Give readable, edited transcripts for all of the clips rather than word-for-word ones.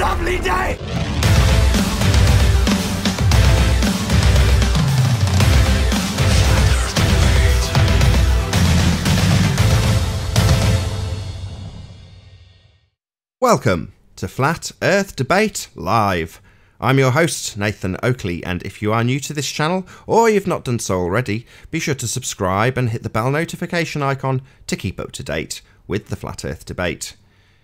lovely day! Welcome to Flat Earth Debate Live. I'm your host, Nathan Oakley, and if you are new to this channel, or you've not done so already, be sure to subscribe and hit the bell notification icon to keep up to date with the Flat Earth Debate.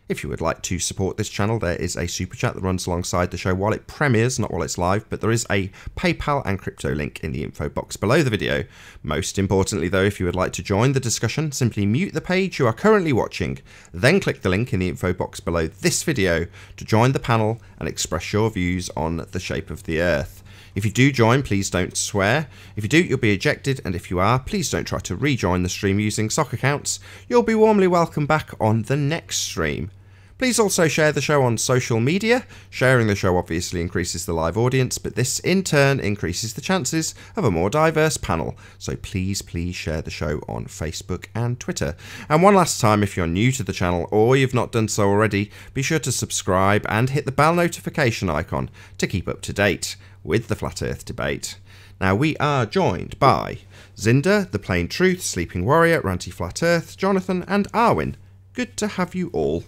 If you would like to support this channel, there is a super chat that runs alongside the show while it premieres, not while it's live, but there is a PayPal and crypto link in the info box below the video. Most importantly though, if you would like to join the discussion, simply mute the page you are currently watching, then click the link in the info box below this video to join the panel and express your views on the shape of the Earth. If you do join, please don't swear. If you do, you'll be ejected, and if you are, please don't try to rejoin the stream using sock accounts. You'll be warmly welcomed back on the next stream. Please also share the show on social media. Sharing the show obviously increases the live audience, but this in turn increases the chances of a more diverse panel. So please share the show on Facebook and Twitter. And one last time, if you're new to the channel or you've not done so already, be sure to subscribe and hit the bell notification icon to keep up to date with the Flat Earth Debate. Now we are joined by Zinda, The Plain Truth, Sleeping Warrior, Ranty Flat Earth, Jonathan and Arwin. Good to have you all.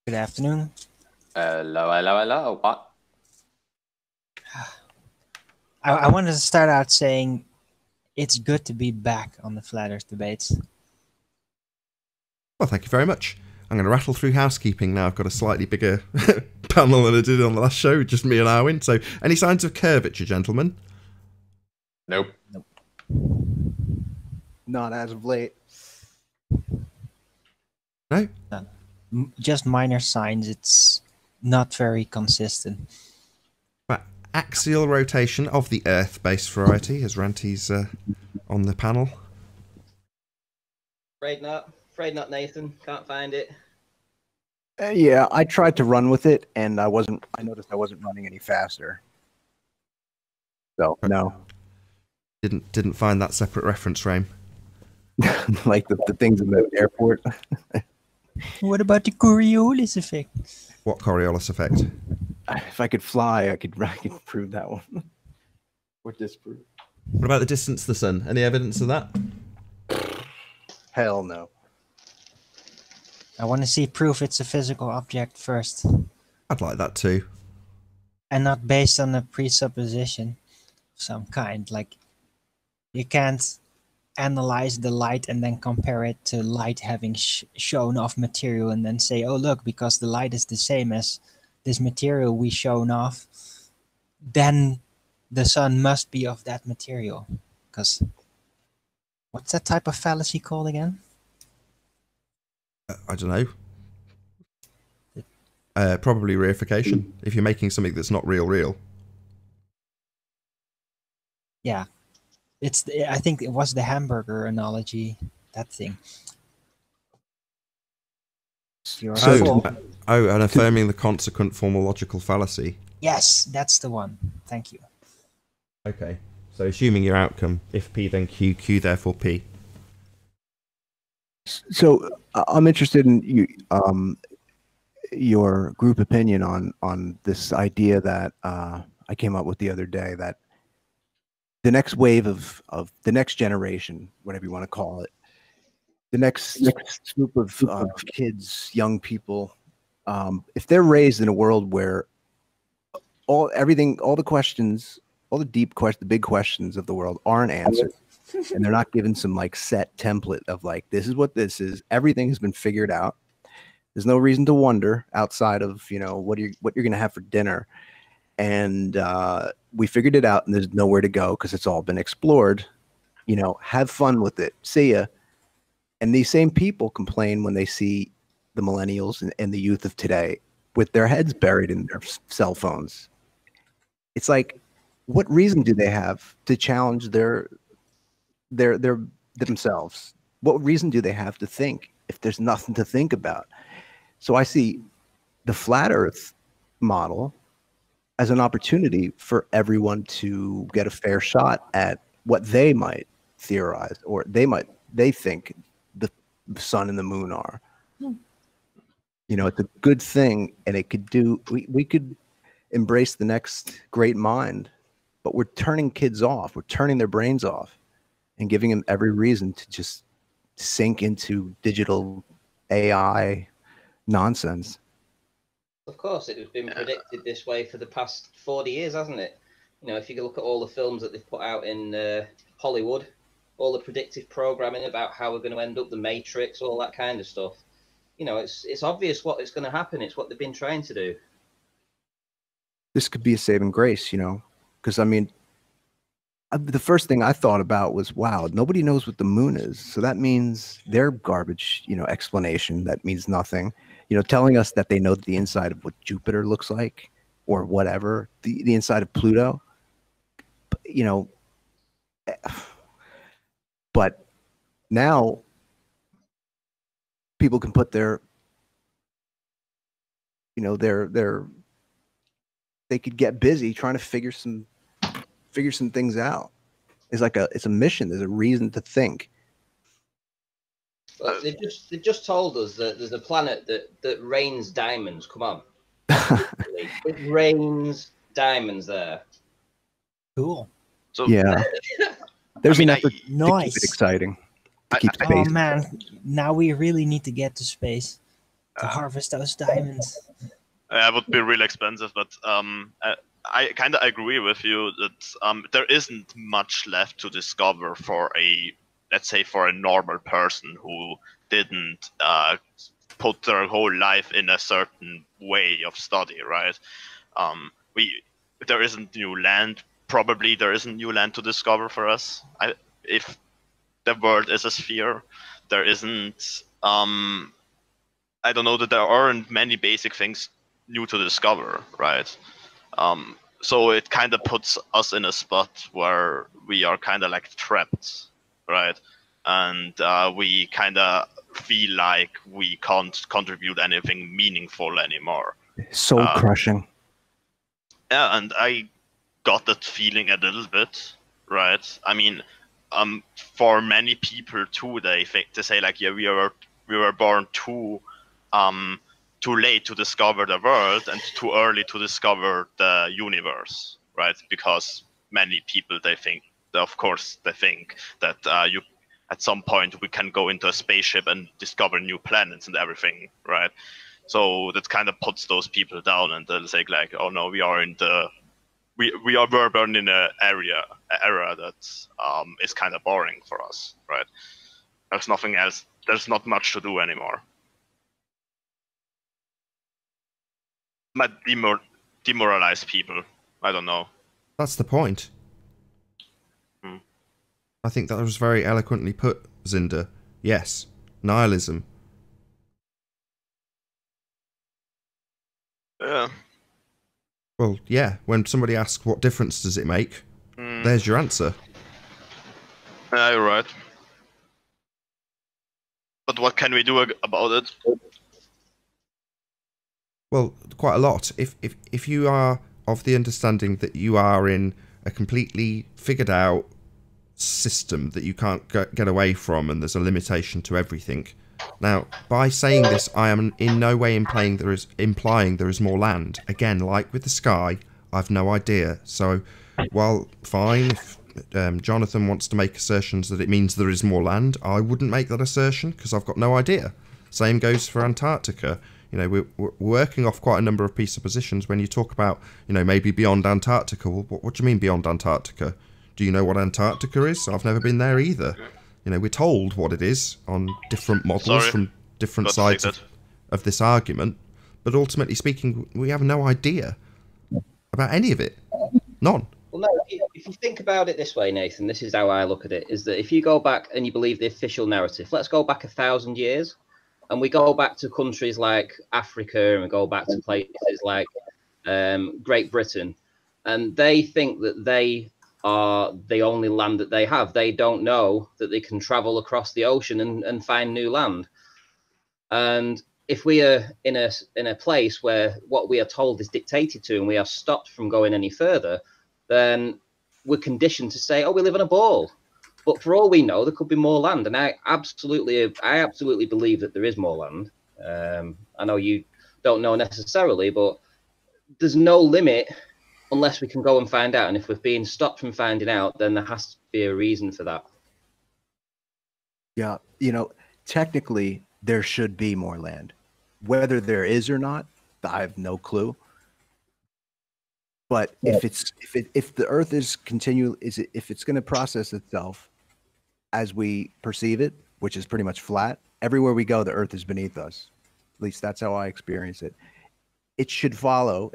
Good afternoon. Hello. What? I wanted to start out saying it's good to be back on the Flat Earth Debates. Well, thank you very much. I'm going to rattle through housekeeping now. I've got a slightly bigger panel than I did on the last show, just me and Arwin. So, any signs of curvature, gentlemen? Nope. Not as of late. No? None. Just minor signs. It's not very consistent. But axial rotation of the Earth-based variety, as Ranty's on the panel. Afraid not, Nathan. Can't find it. Yeah, I tried to run with it, and I noticed I wasn't running any faster. So no. Didn't find that separate reference frame. Like the things in the airport. What about the Coriolis effect? What Coriolis effect? If I could fly, I could prove that one. Or disprove. What about the distance to the sun? Any evidence of that? Hell no. I want to see proof it's a physical object first. I'd like that too. And not based on a presupposition of some kind. Like, you can't analyze the light and then compare it to light having shown off material and then say, oh look, because the light is the same as this material we shown off, then the sun must be of that material. Because what's that type of fallacy called again? I don't know. Probably reification. If you're making something that's not real. Yeah. I think it was the hamburger analogy, that thing. And affirming the consequent formological fallacy. Yes, that's the one. Thank you. Okay. So assuming your outcome, if P then Q, Q therefore P. So I'm interested in your group opinion on this idea that I came up with the other day, that the next wave of the next generation, whatever you want to call it, the next group of kids, young people, if they're raised in a world where all the questions, all the big questions of the world aren't answered, and they're not given some like set template of like, this is what this is, everything has been figured out. There's no reason to wonder outside of, what you're going to have for dinner. And we figured it out, and there's nowhere to go because it's all been explored. Have fun with it. See ya. And these same people complain when they see the millennials and the youth of today with their heads buried in their cell phones. It's like, what reason do they have to challenge themselves? What reason do they have to think if there's nothing to think about? So I see the flat Earth model as an opportunity for everyone to get a fair shot at what they might theorize, or they think the sun and the moon are. You know, it's a good thing, and it could do. We could embrace the next great mind, but we're turning kids off. We're turning their brains off, and giving them every reason to just sink into digital AI nonsense. Of course, it has been predicted this way for the past 40 years, hasn't it? You know, if you look at all the films that they've put out in Hollywood, all the predictive programming about how we're going to end up, the Matrix, all that kind of stuff. You know, it's obvious what is going to happen. It's what they've been trying to do. This could be a saving grace, you know, because I mean, the first thing I thought about was, wow, nobody knows what the moon is. So that means their garbage, you know, explanation that means nothing. You know, telling us that they know the inside of what Jupiter looks like or whatever, the inside of Pluto, you know. But now people can put their, you know, they could get busy trying to figure some things out. It's a mission. There's a reason to think. Well, they've just told us that there's a planet that rains diamonds. Come on. It rains diamonds there. Cool. So Yeah. There's an effort to keep Nice. it exciting. To keep Oh space. man, now we really need to get to space to harvest those diamonds. it would be really expensive, but I kind of agree with you that there isn't much left to discover for let's say, for a normal person who didn't put their whole life in a certain way of study, right? There isn't new land. Probably there isn't new land to discover for us. If the world is a sphere, there isn't. I don't know that there aren't many basic things new to discover, right? So it kind of puts us in a spot where we are kind of like trapped, right? And we kind of feel like we can't contribute anything meaningful anymore. Soul crushing. Yeah, and I got that feeling a little bit, right? I mean, for many people too, they say like, yeah, we were born too late to discover the world and too early to discover the universe, right? Because many people, they think that at some point we can go into a spaceship and discover new planets and everything, right? So that kind of puts those people down, and they'll say like, oh no, we are born in an era that is kind of boring for us, right? There's nothing else. There's not much to do anymore. Might demoralize people. I don't know. That's the point. I think that was very eloquently put, Zinda. Yes, nihilism. Yeah. Well, yeah, when somebody asks what difference does it make, there's your answer. Yeah, you're right. But what can we do about it? Well, quite a lot. If you are of the understanding that you are in a completely figured out system that you can't get away from, and there's a limitation to everything. Now, by saying this, I am in no way implying there is more land. Again, like with the sky, I've no idea. So, while fine, if Jonathan wants to make assertions that it means there is more land, I wouldn't make that assertion because I've got no idea. Same goes for Antarctica. You know, we're working off quite a number of presuppositions when you talk about, you know, maybe beyond Antarctica. Well, what do you mean beyond Antarctica? Do you know what Antarctica is? I've never been there either. You know, we're told what it is on different models from different sides of this argument. But ultimately speaking, we have no idea about any of it. None. Well, no, if you think about it this way, Nathan, this is how I look at it, is that if you go back and you believe the official narrative, let's go back 1,000 years, and we go back to countries like Africa, and we go back to places like Great Britain, and they think that they are the only land that they have. They don't know that they can travel across the ocean and find new land. And if we are in a place where what we are told is dictated to, and we are stopped from going any further, then we're conditioned to say, oh, we live in a ball. But for all we know, there could be more land. And I absolutely believe that there is more land. I know you don't know necessarily, but there's no limit unless we can go and find out. And if we're being stopped from finding out, then there has to be a reason for that. Yeah, you know, technically there should be more land. Whether there is or not, I have no clue. But if the Earth is if it's going to process itself as we perceive it, which is pretty much flat, everywhere we go, the Earth is beneath us. At least that's how I experience it. It should follow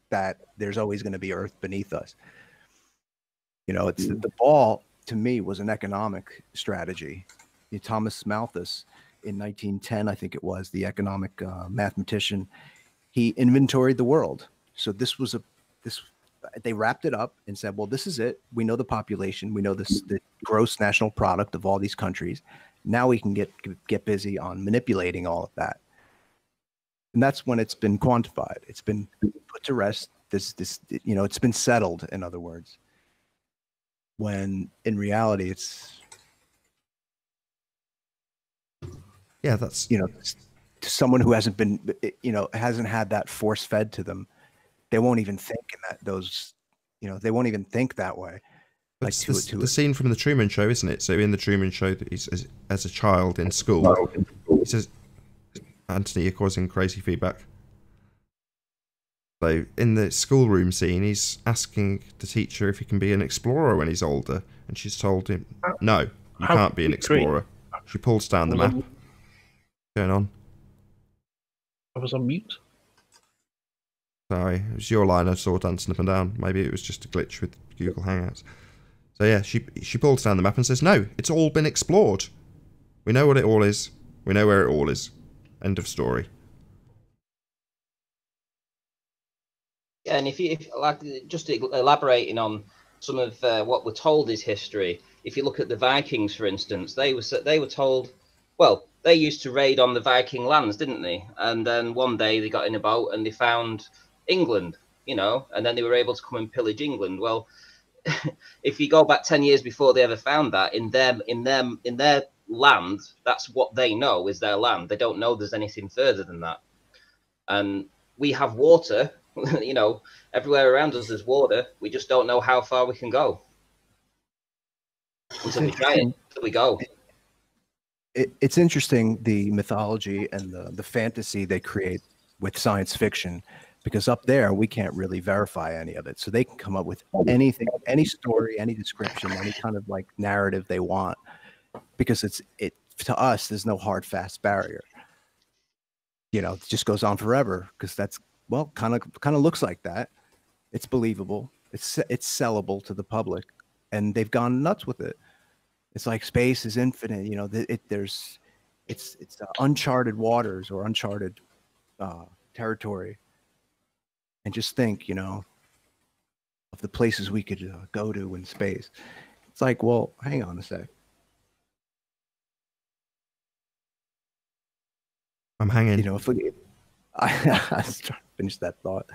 that there's always going to be Earth beneath us. You know, it's the ball to me was an economic strategy. Thomas Malthus in 1910, I think it was, the economic mathematician, he inventoried the world. So they wrapped it up and said, well, this is it. We know the population. We know the gross national product of all these countries. Now we can get busy on manipulating all of that. And that's when it's been quantified. It's been put to rest. You know, it's been settled, in other words. When in reality, it's, Yeah, that's, you know, to someone who hasn't been, you know, hasn't had that force fed to them, they won't even think in those, you know, they won't even think that way. Like the scene from the Truman Show, isn't it? So in the Truman Show, he's as a child in school, he says, Anthony, you're causing crazy feedback. So in the schoolroom scene, he's asking the teacher if he can be an explorer when he's older, and she's told him, no, you can't be an explorer. She pulls down the map. Going on? I was on mute. Sorry, it was your line I saw dancing up and down. Maybe it was just a glitch with Google Hangouts. So yeah, she pulls down the map and says, no, it's all been explored. We know what it all is. We know where it all is. End of story. Yeah, and if like, just elaborating on some of what we're told is history. If you look at the Vikings, for instance, they were told, well, they used to raid on the Viking lands, didn't they? And then one day they got in a boat and they found England, you know, and then they were able to come and pillage England. Well, if you go back 10 years before they ever found that, in their land, that's what they know is their land. They don't know there's anything further than that. And we have water, you know, everywhere around us there's water. We just don't know how far we can go. Until we try it, until we go. It's interesting, the mythology and the fantasy they create with science fiction, because up there we can't really verify any of it. So they can come up with anything, any story, any description, any kind of like narrative they want, because to us there's no hard fast barrier. You know, it just goes on forever because that's, well, kind of looks like that. It's believable. It's sellable to the public, and they've gone nuts with it. It's like space is infinite, you know. It's uncharted waters or uncharted territory, and just think, you know, of the places we could go to in space. It's like, well, hang on a sec. I'm hanging. You know, I was trying to finish that thought.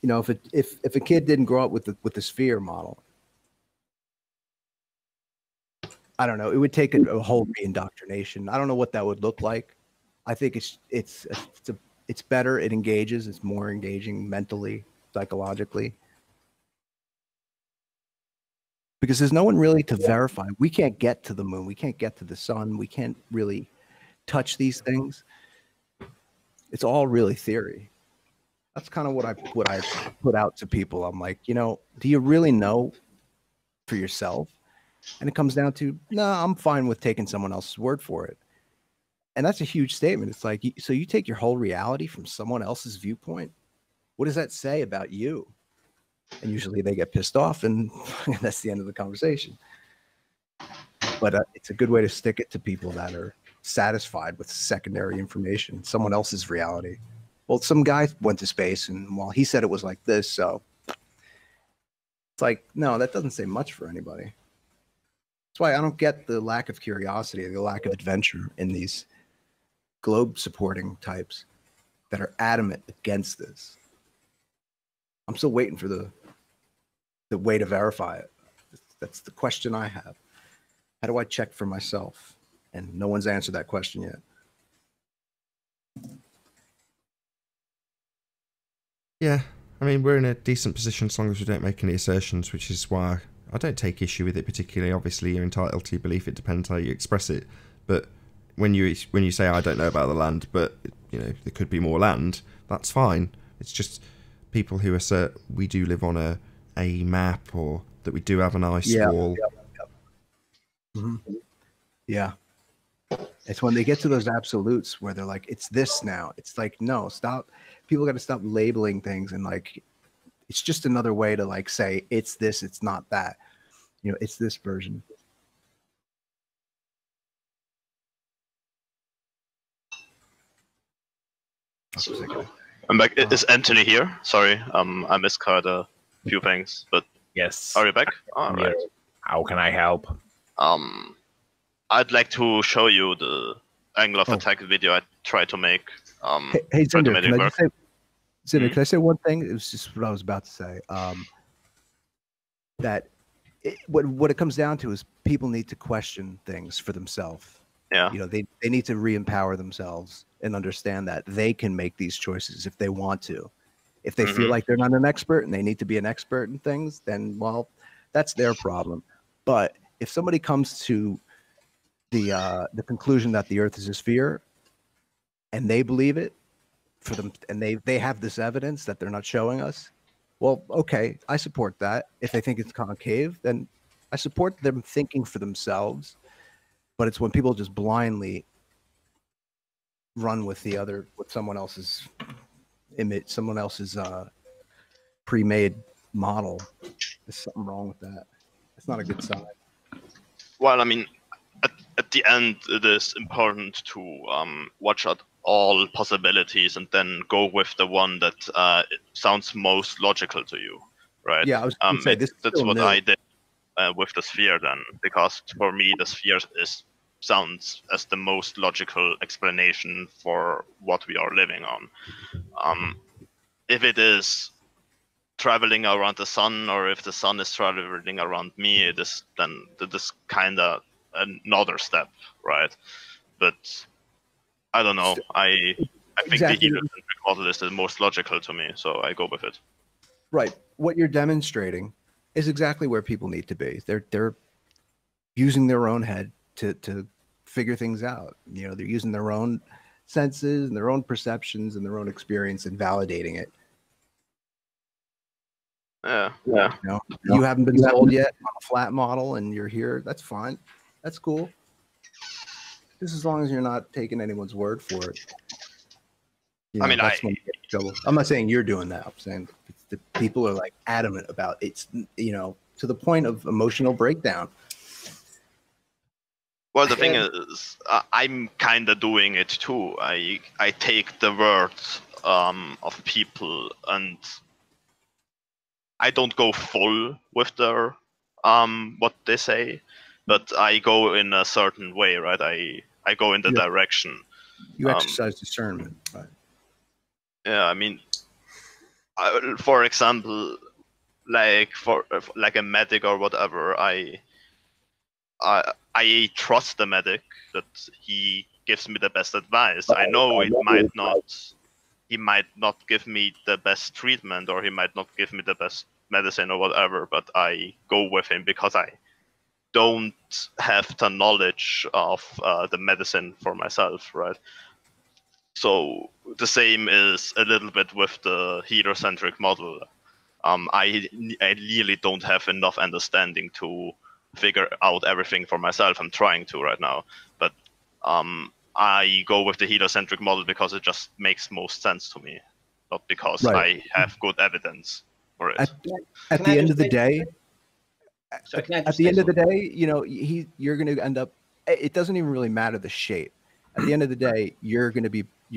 You know, if a kid didn't grow up with the sphere model, I don't know. It would take a whole re-indoctrination. I don't know what that would look like. I think it's better. It engages. It's more engaging mentally, psychologically, because there's no one really to verify. We can't get to the moon. We can't get to the sun. We can't really touch these things. It's all really theory. That's kind of what I put out to people. I'm like, you know, do you really know for yourself? And it comes down to, no, I'm fine with taking someone else's word for it. And that's a huge statement. It's like, so you take your whole reality from someone else's viewpoint? What does that say about you? And usually they get pissed off, and that's the end of the conversation. But it's a good way to stick it to people that are satisfied with secondary information, someone else's reality. Well, some guy went to space, and well, he said it was like this, so it's like, no, that doesn't say much for anybody. That's why I don't get the lack of curiosity, the lack of adventure in these globe supporting types that are adamant against this. I'm still waiting for the way to verify it. That's the question I have. How do I check for myself? And no one's answered that question yet. Yeah, I mean, we're in a decent position as long as we don't make any assertions, which is why I don't take issue with it particularly. Obviously, you're entitled to your belief. It depends how you express it. But when you say I don't know about the land, but you know there could be more land, that's fine. It's just people who assert we do live on a map or that we do have an ice wall. Yeah. It's when they get to those absolutes where they're like, it's this now. It's like, no, stop. People got to stop labeling things and like, it's just another way to like say it's this, it's not that. You know, it's this version. I'm back. Is Anthony here? Sorry, I misheard a few things, but Yes. are you back? All right. How can I help? I'd like to show you the angle of attack video I tried to make. Hey try to Zinder, make can it I work. just say, Zinder, can I say one thing? It was just what I was about to say. That what it comes down to is people need to question things for themselves. Yeah. You know, they need to re-empower themselves and understand that they can make these choices if they want to. If they feel like they're not an expert and they need to be an expert in things, then well, that's their problem. But if somebody comes to the conclusion that the Earth is a sphere, and they believe it for them, and they have this evidence that they're not showing us, well, okay, I support that. If they think it's concave, then I support them thinking for themselves. But it's when people just blindly run with with someone else's image, someone else's pre-made model. There's something wrong with that. It's not a good sign. Well, I mean, at the end, it is important to watch out all possibilities and then go with the one that sounds most logical to you, right? Yeah, I was going to say, that's what I did with the sphere then, because for me the sphere sounds as the most logical explanation for what we are living on. If it is traveling around the sun, or if the sun is traveling around me, it is kind of another step, right? But I don't know. I think the heliocentric model is the most logical to me, so I go with it. Right. What you're demonstrating is exactly where people need to be. They're using their own head to figure things out. You know, they're using their own senses and their own perceptions and their own experience and validating it. Yeah. You know, you haven't been sold yet on a flat model and you're here. That's fine. That's cool. Just as long as you're not taking anyone's word for it. You know, I mean, that's when you get in trouble. I'm not saying you're doing that. I'm saying the people are like adamant about it. You know, to the point of emotional breakdown. Well, the thing is, I'm kind of doing it too. I take the words of people and I don't go full with their what they say, but I go in a certain way, right? I go in the direction. You exercise discernment, right? Yeah, I mean, for example, like a medic or whatever, I trust the medic that he gives me the best advice. I know he might not give me the best treatment, or he might not give me the best medicine or whatever, but I go with him because I don't have the knowledge of the medicine for myself, right? So the same is a little bit with the heliocentric model. I really don't have enough understanding to figure out everything for myself. I'm trying to right now, but I go with the heliocentric model because it just makes most sense to me, not because I have good evidence for it. At the end of the day, you know, you're going to end up. It doesn't even really matter the shape. At the end of the day, you're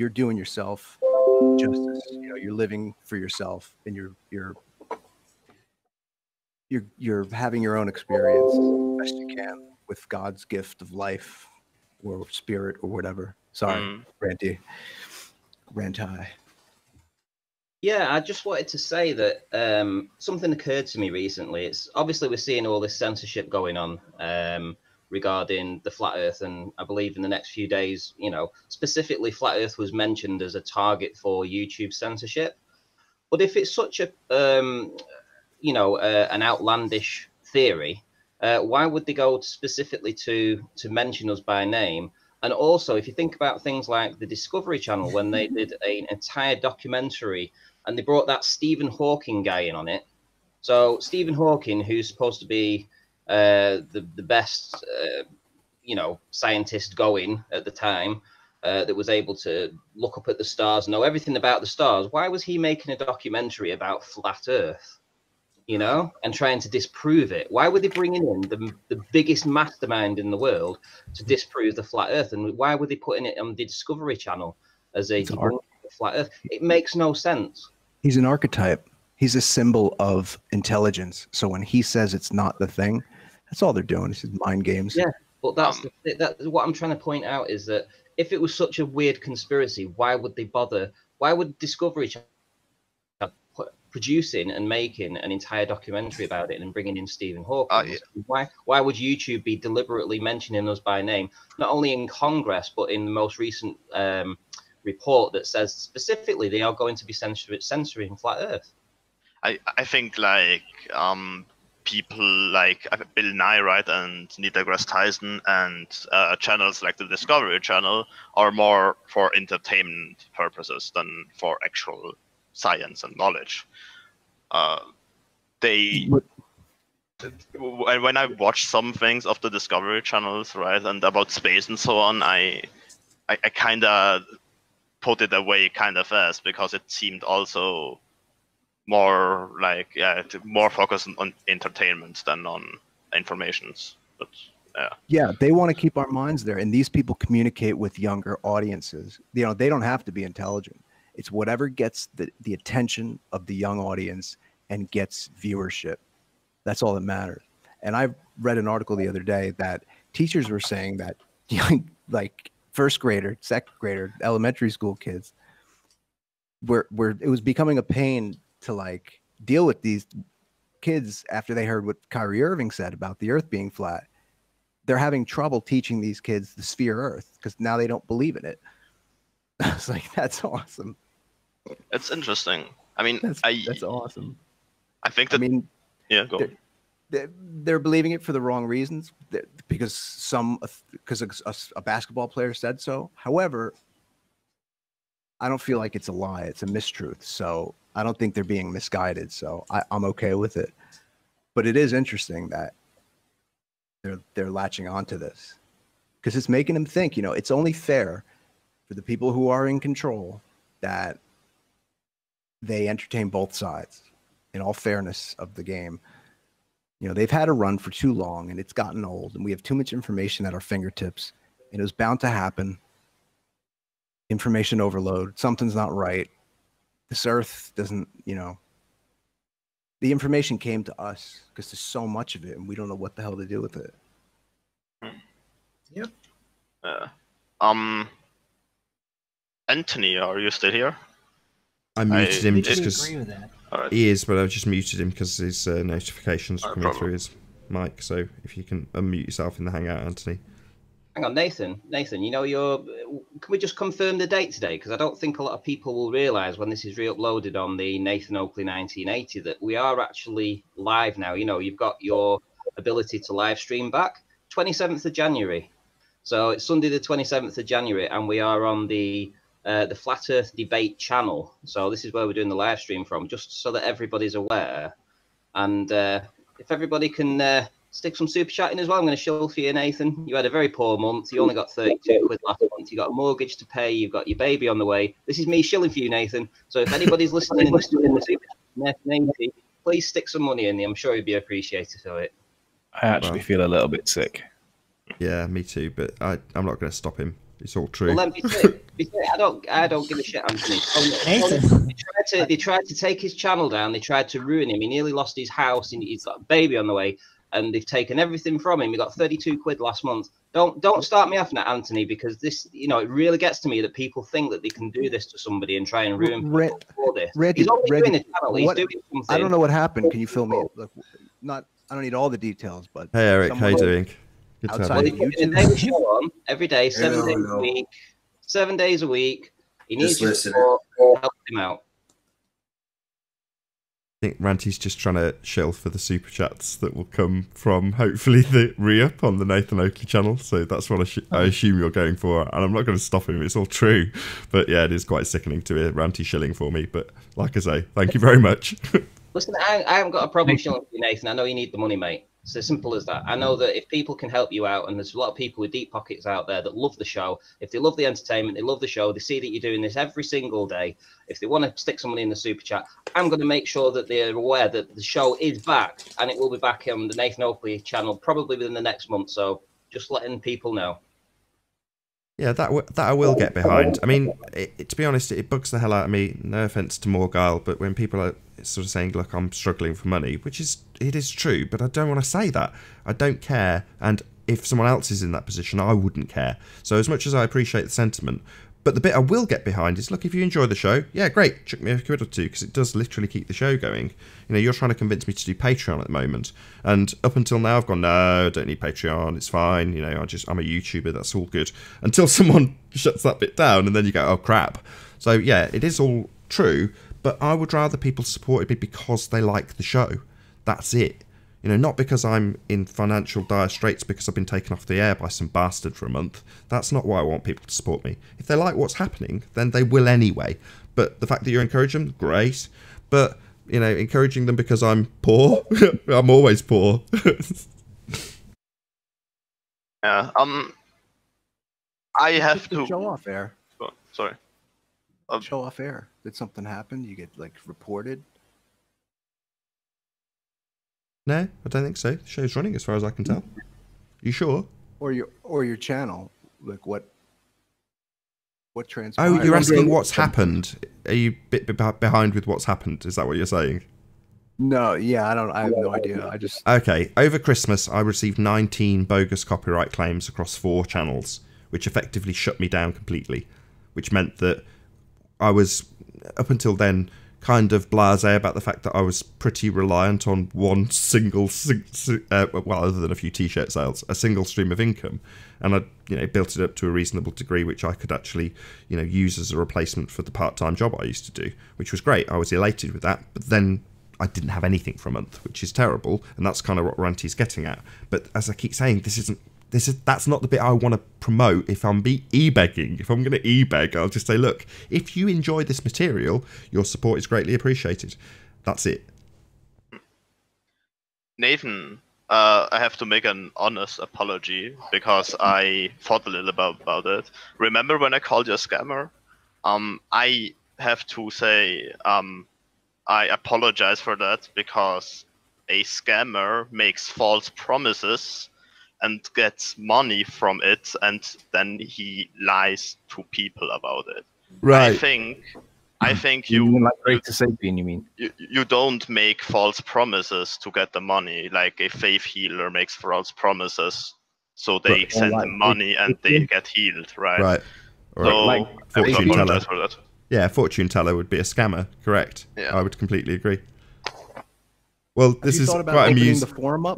doing yourself justice. You know, you're living for yourself, and you're having your own experience best you can with God's gift of life or spirit or whatever. Sorry, Ranty. Yeah, I just wanted to say that something occurred to me recently. It's obviously we're seeing all this censorship going on regarding the flat Earth, and I believe in the next few days, you know, specifically flat Earth was mentioned as a target for YouTube censorship. But if it's such a you know, an outlandish theory, why would they go specifically to mention us by name? And also, if you think about things like the Discovery Channel, when they did an entire documentary and they brought that Stephen Hawking guy in on it. So Stephen Hawking, who's supposed to be the best, you know, scientist going at the time, that was able to look up at the stars, know everything about the stars. Why was he making a documentary about flat Earth? You know, and trying to disprove it. Why were they bringing in the biggest mastermind in the world to disprove the flat Earth? And why were they putting it on the Discovery Channel as a debunker of the flat Earth? It makes no sense. He's an archetype. He's a symbol of intelligence. So when he says it's not the thing, that's all they're doing. It's just mind games. Yeah, but that's what I'm trying to point out is that if it was such a weird conspiracy, why would they bother? Why would Discovery Channel producing and making an entire documentary about it and bringing in Stephen Hawking? Why would YouTube be deliberately mentioning us by name, not only in Congress but in the most recent report that says specifically they are going to be censoring flat Earth? I think like people like Bill Nye, right, and Neil deGrasse Tyson and channels like the Discovery Channel are more for entertainment purposes than for actual science and knowledge. When I watch some things of the Discovery Channels, right, and about space and so on, I kind of put it away kind of fast because it seemed also more like more focused on entertainment than on informations. But yeah, they want to keep our minds there, and these people communicate with younger audiences. You know, they don't have to be intelligent. It's whatever gets the attention of the young audience and gets viewership. That's all that matters. And I read an article the other day that teachers were saying that young, like first grader, second grader, elementary school kids, where it was becoming a pain to like deal with these kids after they heard what Kyrie Irving said about the Earth being flat. They're having trouble teaching these kids the sphere Earth because now they don't believe in it. I was like, that's awesome. It's interesting. I mean, that's awesome. I think that. I mean, yeah, go. They're believing it for the wrong reasons because a basketball player said so. However, I don't feel like it's a lie. It's a mistruth. So I don't think they're being misguided. So I'm okay with it. But it is interesting that they're latching onto this because it's making them think. You know, it's only fair for the people who are in control that they entertain both sides in all fairness of the game. You know, they've had a run for too long and it's gotten old and we have too much information at our fingertips and it was bound to happen. Information overload. Something's not right. This Earth doesn't, you know, the information came to us because there's so much of it and we don't know what the hell to do with it. Yep. Anthony, are you still here? I muted him just because right. He is, but I just muted him because his notifications are coming through his mic. So if you can unmute yourself in the Hangout, Anthony. Hang on, Nathan, you know, can we just confirm the date today? Because I don't think a lot of people will realise when this is re-uploaded on the Nathan Oakley 1980 that we are actually live now. You know, you've got your ability to live stream back 27th of January. So it's Sunday the 27th of January and we are on the Flat Earth Debate channel. So this is where we're doing the live stream from, just so that everybody's aware. And if everybody can stick some super chat in as well, I'm going to show for you, Nathan. You had a very poor month. You only got 32 quid last month. You got a mortgage to pay. You've got your baby on the way. This is me shilling for you, Nathan. So if anybody's listening in the super chat, Nathan, please stick some money in. I'm sure you'd be appreciative of it. I actually feel a little bit sick. Yeah, me too. But I'm not going to stop him. It's all true. Well, let me say, I don't give a shit, Anthony. Nathan. They tried to take his channel down. They tried to ruin him. He nearly lost his house. And he's got a baby on the way. And they've taken everything from him. He got 32 quid last month. Don't start me off now, Anthony, because this, you know, it really gets to me that people think that they can do this to somebody and try and ruin people for this. He's only doing a channel. He's doing something. I don't know what happened. Can you fill me? Look, I don't need all the details, but hey, Eric, how you doing? Good to have you. He's putting a daily show on every day, 7 days a week. 7 days a week. He needs you to help him out. think Ranty's just trying to shill for the super chats that will come from hopefully the re-up on the Nathan Oakley channel. So that's what I assume you're going for, and I'm not going to stop him. It's all true, but yeah, it is quite sickening to hear Ranty shilling for me. But like I say, thank you very much. Listen, I haven't got a problem shilling for you, Nathan. I know you need the money, mate. It's as simple as that. I know that if people can help you out, and there's a lot of people with deep pockets out there that love the show. If they love the entertainment, they love the show, they see that you're doing this every single day. If they want to stick some money in the super chat, I'm going to make sure that they're aware that the show is back, and it will be back on the Nathan Oakley channel probably within the next month. So just letting people know. Yeah, that I will get behind. I mean, to be honest, it bugs the hell out of me. No offense to Morgile, but when people are sort of saying, "Look, I'm struggling for money," which it is true, but I don't want to say that. I don't care, and if someone else is in that position, I wouldn't care. So as much as I appreciate the sentiment, but the bit I will get behind is, look, if you enjoy the show, yeah, great, chuck me a quid or two, because it does literally keep the show going. You know, you're trying to convince me to do Patreon at the moment, and up until now I've gone, no, I don't need Patreon, it's fine, you know, I'm a YouTuber, that's all good, until someone shuts that bit down, and then you go, oh crap. So yeah, it is all true, but I would rather people supported me because they like the show. That's it. You know, not because I'm in financial dire straits because I've been taken off the air by some bastard for a month. That's not why I want people to support me. If they like what's happening, then they will anyway. But the fact that you encourage them, great. But, you know, encouraging them because I'm poor, I'm always poor. Yeah. I have to show off air. Oh, sorry. Show off air. Did something happen? You get like reported? No, I don't think so. The show's running as far as I can tell. You sure? Or your channel. Like what transpired? Oh, you're asking what's happened. Are you a bit behind with what's happened? Is that what you're saying? No, yeah, I have no idea. I just... Okay, over Christmas, I received 19 bogus copyright claims across 4 channels, which effectively shut me down completely, which meant that I was, up until then, kind of blasé about the fact that I was pretty reliant on one single, well, other than a few t-shirt sales, a single stream of income, and I, you know, built it up to a reasonable degree, which I could actually, you know, use as a replacement for the part-time job I used to do, which was great. I was elated with that, but then I didn't have anything for a month, which is terrible, and that's kind of what Ranty's getting at. But as I keep saying, that's not the bit I want to promote. If I'm e-begging, if I'm going to e-beg, I'll just say, look, if you enjoy this material, your support is greatly appreciated. That's it. Nathan, I have to make an honest apology because I thought a little about it. Remember when I called you a scammer? I have to say I apologize for that because a scammer makes false promises and gets money from it, and then he lies to people about it. Right. I think You you mean like Great Sapien, you mean? you don't make false promises to get the money. Like a faith healer makes false promises, so they Right. send Like them money and they get healed, right? Right. Or So like I would fortune apologize teller. for that. Yeah, fortune teller would be a scammer, correct? Yeah. I would completely agree. Well, Have this you is thought about quite opening amusing. the forum up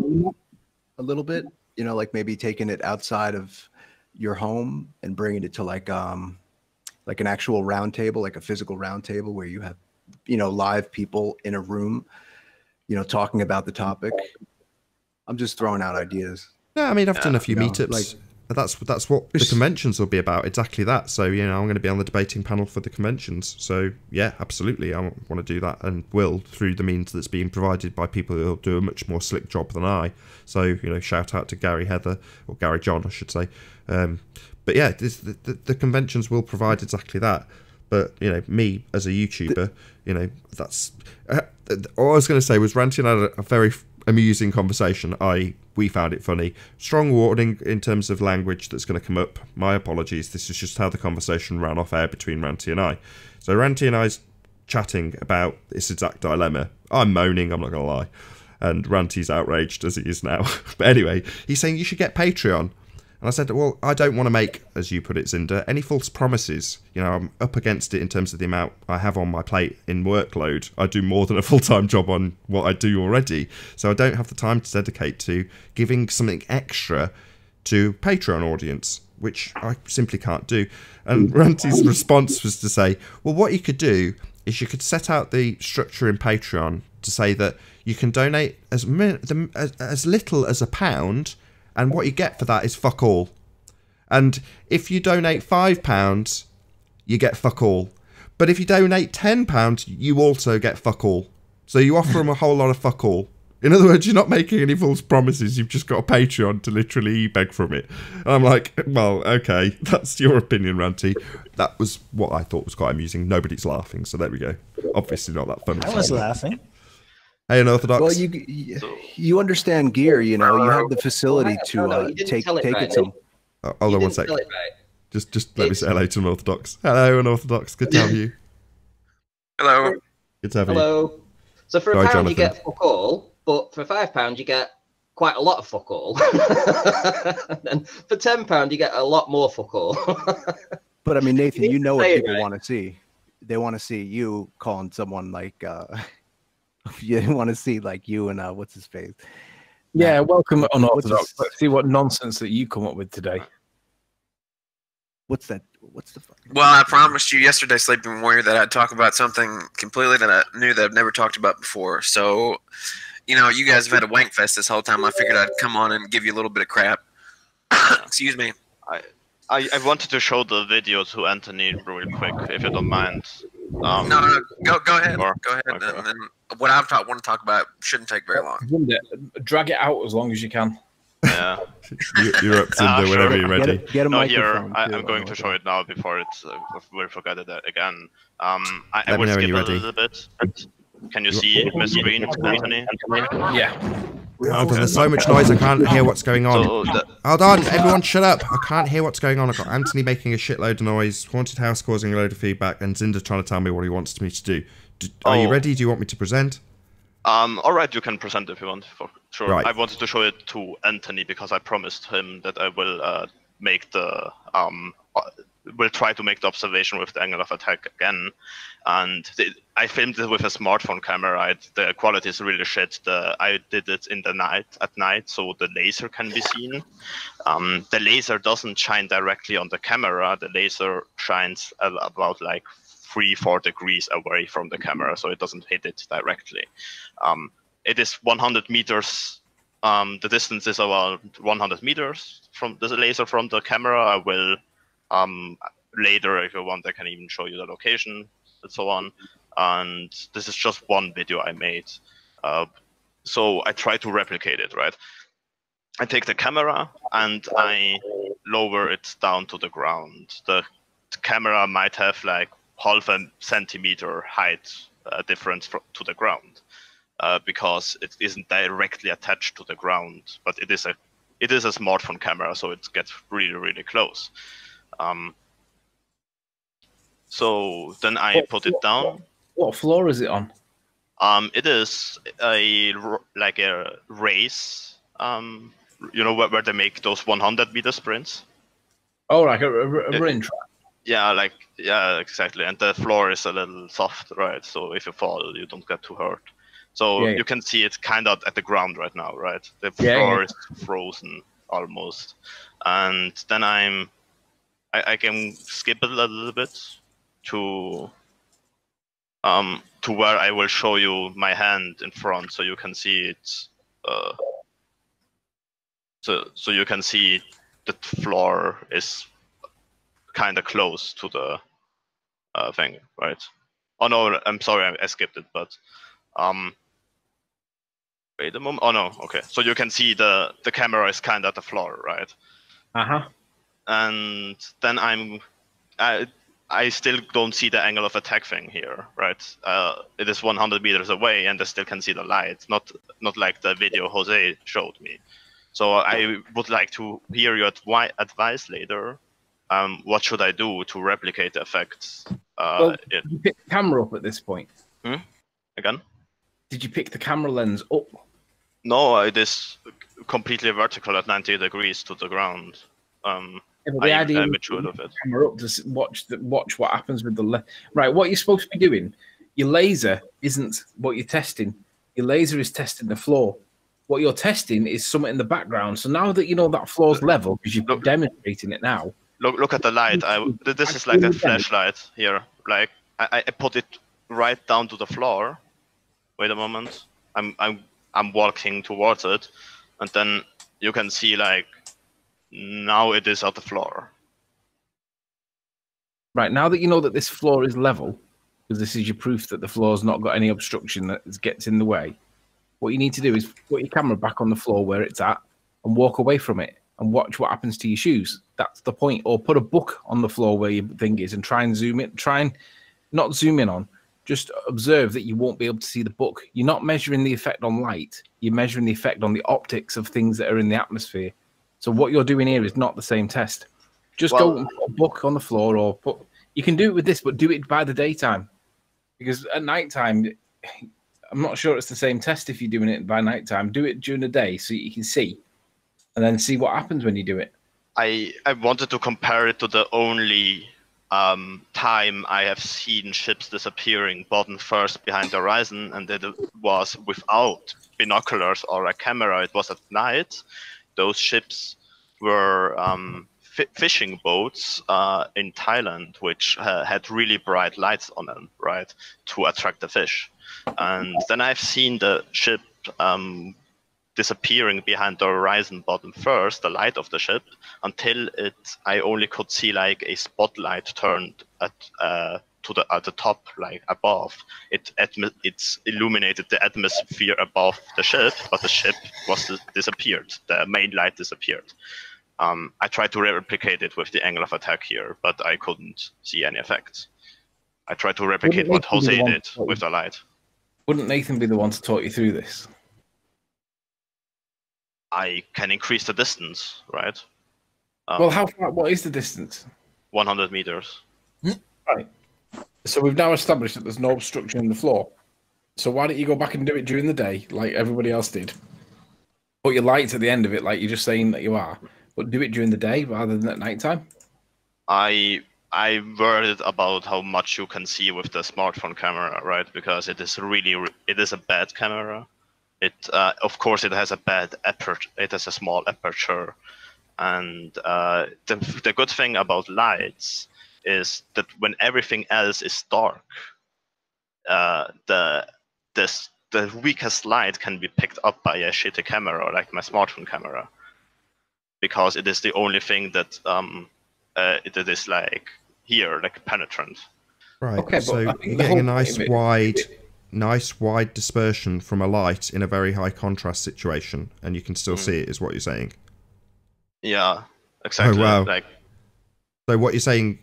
a little bit? You know, like maybe taking it outside of your home and bringing it to like an actual round table, like a physical round table where you have, you know, live people in a room, you know, talking about the topic. I'm just throwing out ideas. Yeah, I mean, I've done a few you know, meetups. like- That's what the conventions will be about, exactly that. So, you know, I'm going to be on the debating panel for the conventions. So, yeah, absolutely, I want to do that, and will, through the means that's being provided by people who will do a much more slick job than I. So, you know, shout out to Gary Heather, or Gary John, I should say. But yeah, the conventions will provide exactly that. But, you know, me as a YouTuber, you know, that's... all I was going to say was Ranty and I had a very amusing conversation. We found it funny. Strong warning in terms of language that's going to come up. My apologies. This is just how the conversation ran off air between Ranty and I. So Ranty and I's chatting about this exact dilemma. I'm moaning, I'm not going to lie. And Ranty's outraged as he is now. But anyway, he's saying you should get Patreon. And I said, well, I don't want to make, as you put it, Zinder, any false promises. You know, I'm up against it in terms of the amount I have on my plate in workload. I do more than a full-time job on what I do already. So I don't have the time to dedicate to giving something extra to Patreon audience, which I simply can't do. And Ranty's response was to say, well, what you could do is you could set out the structure in Patreon to say that you can donate as little as £1, and what you get for that is fuck all. And if you donate £5, you get fuck all. But if you donate £10, you also get fuck all. So you offer them a whole lot of fuck all. In other words, you're not making any false promises. You've just got a Patreon to literally beg from it. And I'm like, well, okay, that's your opinion, Ranty. That was what I thought was quite amusing. Nobody's laughing, so there we go. Obviously not that funny. I was laughing. Hey, Unorthodox. Well, you understand gear, you know. You have the facility to take it to them. Hold on one sec. Just let me say hello to Unorthodox. Hello, Unorthodox. Good to have you. Hello. Good to have Hello. you. So for £1 you get fuck all, but for £5 you get quite a lot of fuck all. And for £10 you get a lot more fuck all. But I mean, Nathan, you know what people want to see. They want to see you calling someone like you want to see like you and what's his face. Yeah, welcome Unorthodox. Let's see what nonsense that you come up with today. What's that? What's the fucking... Well, I promised you yesterday, Sleeping Warrior, that I'd talk about something completely that I knew that I've never talked about before. So, you know, you guys have had a wank fest this whole time. I figured I'd come on and give you a little bit of crap. Excuse me. I wanted to show the video to Anthony real quick, if you don't mind. No, go ahead. Go ahead. Okay. And then what I want to talk about shouldn't take very long. Drag it out as long as you can. Yeah. You're up, Cinder, whenever you're ready. Get a microphone. I'm going to show it now before we'll forget it again. I will skip a little bit. Can you see my screen, Anthony? Yeah. Oh, there's so much noise, I can't hear what's going on. Hold on, everyone shut up. I can't hear what's going on. I've got Anthony making a shitload of noise, Haunted House causing a load of feedback, and Cinder trying to tell me what he wants me to do. Are you ready? Do you want me to present? Alright, you can present if you want, for sure. Right. I wanted to show it to Anthony because I promised him that I will make the will try to make the observation with the angle of attack again. And I filmed it with a smartphone camera. The quality is really shit. I did it in the night, at night, so the laser can be seen. The laser doesn't shine directly on the camera. The laser shines about like 3-4 degrees away from the camera, so it doesn't hit it directly. It is 100 meters. The distance is around 100 meters from the laser from the camera. I will later, if you want, I can even show you the location and so on. And this is just one video I made. So I try to replicate it, right? I take the camera and I lower it down to the ground. The camera might have like half a centimeter height difference to the ground because it isn't directly attached to the ground, but it is a smartphone camera, so it gets really, really close. So then I put it down. What floor is it on? It is a race. You know where they make those 100-meter sprints. Oh, like a running track. Yeah, exactly. And the floor is a little soft, right? So if you fall, you don't get too hurt. So you can see it kind of at the ground right now, right? The floor is frozen almost. And then I can skip it a little bit to where I will show you my hand in front, so you can see it. So you can see the floor is kind of close to the thing, right? Oh no, I'm sorry, I skipped it, but wait a moment. Oh no, okay. So you can see the camera is kind of at the floor, right? And then I still don't see the angle of attack thing here, right? It is 100 meters away, and I still can see the light. Not like the video Jose showed me. So I would like to hear your advice later. What should I do to replicate the effects? Did you pick the camera up at this point? Again? Did you pick the camera lens up? No, it is completely vertical at 90 degrees to the ground. The idea of it. Camera up to watch what happens with the right. What you're supposed to be doing, your laser isn't what you're testing. Your laser is testing the floor. What you're testing is something in the background. So now that you know that floor's level, because you're demonstrating it now. Look at the light. This is like a flashlight here. Like I put it right down to the floor. Wait a moment. I'm walking towards it, and then you can see like now it is at the floor. Right, now that you know that this floor is level, because this is your proof that the floor's not got any obstruction that gets in the way, what you need to do is put your camera back on the floor where it's at and walk away from it and watch what happens to your shoes. That's the point. Or put a book on the floor where your thing is and try and zoom it. Try and not zoom in on, just observe that you won't be able to see the book. You're not measuring the effect on light. You're measuring the effect on the optics of things that are in the atmosphere. So what you're doing here is not the same test. Just go and put a book on the floor, or you can do it with this, but do it by the daytime. Because at nighttime, I'm not sure it's the same test if you're doing it by nighttime. Do it during the day so you can see, and then see what happens when you do it. I wanted to compare it to the only time I have seen ships disappearing bottom first behind the horizon, and it was without binoculars or a camera. It was at night. Those ships were fishing boats in Thailand, which had really bright lights on them, right, to attract the fish. And then I've seen the ship disappearing behind the horizon bottom first, the light of the ship, until I only could see like a spotlight turned at the top, like above. It's illuminated the atmosphere above the ship, but the ship was disappeared. The main light disappeared. I tried to replicate it with the angle of attack here, but I couldn't see any effect. I tried to replicate what Jose did with the light. Wouldn't Nathan be the one to talk you through this? I can increase the distance, right? Well, how far? What is the distance? 100 meters. Right. So we've now established that there's no obstruction in the floor. So why don't you go back and do it during the day, like everybody else did? Put your lights at the end of it, like you're just saying that you are, but do it during the day rather than at nighttime. I worried about how much you can see with the smartphone camera, right? Because it is a bad camera. Of course, it has a bad aperture. It has a small aperture, and the good thing about lights is that when everything else is dark, the weakest light can be picked up by a shitty camera like my smartphone camera, because it is the only thing that it is like here, like penetrant. Right. Okay, so but you're getting a nice wide dispersion from a light in a very high contrast situation, and you can still see it, is what you're saying. Yeah, exactly. Oh, wow. Like, so what you're saying,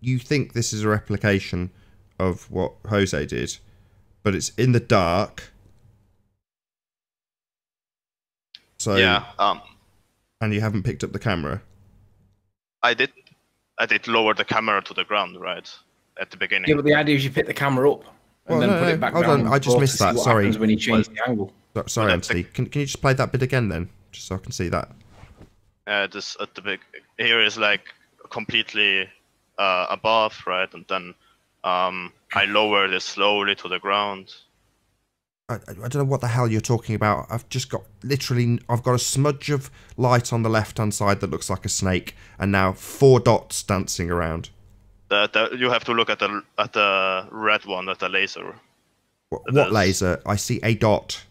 you think this is a replication of what Jose did, but it's in the dark. So yeah. And you haven't picked up the camera. I did lower the camera to the ground, right, at the beginning. Yeah, but the idea is you pick the camera up and then put it back down. Hold on, I just missed that. Sorry. When you change the angle. Sorry, Anthony. Can you just play that bit again then, just so I can see that? This at the big here is like completely above, right, and then I lowered it slowly to the ground. I don't know what the hell you're talking about. I've got a smudge of light on the left-hand side that looks like a snake, and now 4 dots dancing around. You have to look at the red one, at the laser. What laser? I see a dot.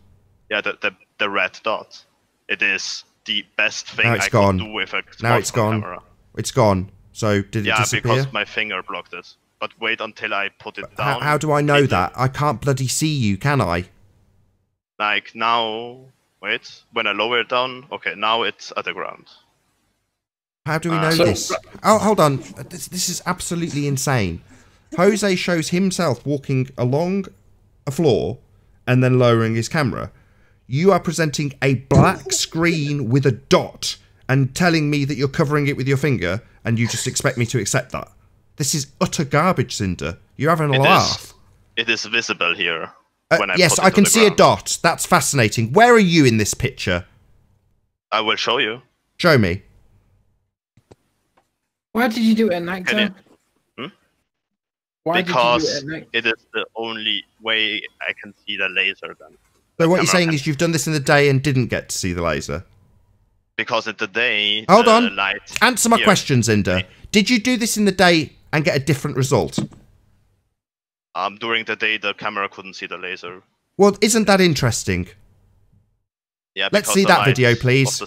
Yeah, the red dot. It is the best thing I gone. could do with a Now it's gone. camera. It's gone. So did it disappear? Yeah, because my finger blocked it. But wait until I put it down. How do I know that? I can't bloody see you, can I? Like now, wait, when I lower it down, okay, now it's at the ground. How do we know this? Oh, hold on. This is absolutely insane. Jose shows himself walking along a floor and then lowering his camera. You are presenting a black screen with a dot and telling me that you're covering it with your finger, and you just expect me to accept that. This is utter garbage, Cinder. You're having a laugh. It is visible here. Yes, I can see a dot. That's fascinating. Where are you in this picture? I will show you. Show me. Why did you do it at night time? Because it is the only way I can see the laser then. So what you're saying is you've done this in the day and didn't get to see the laser? Because in the day, hold on. Light answer my question, Cinder. Did you do this in the day and get a different result? During the day, the camera couldn't see the laser. Well, isn't that interesting? Yeah. Let's see that video, please.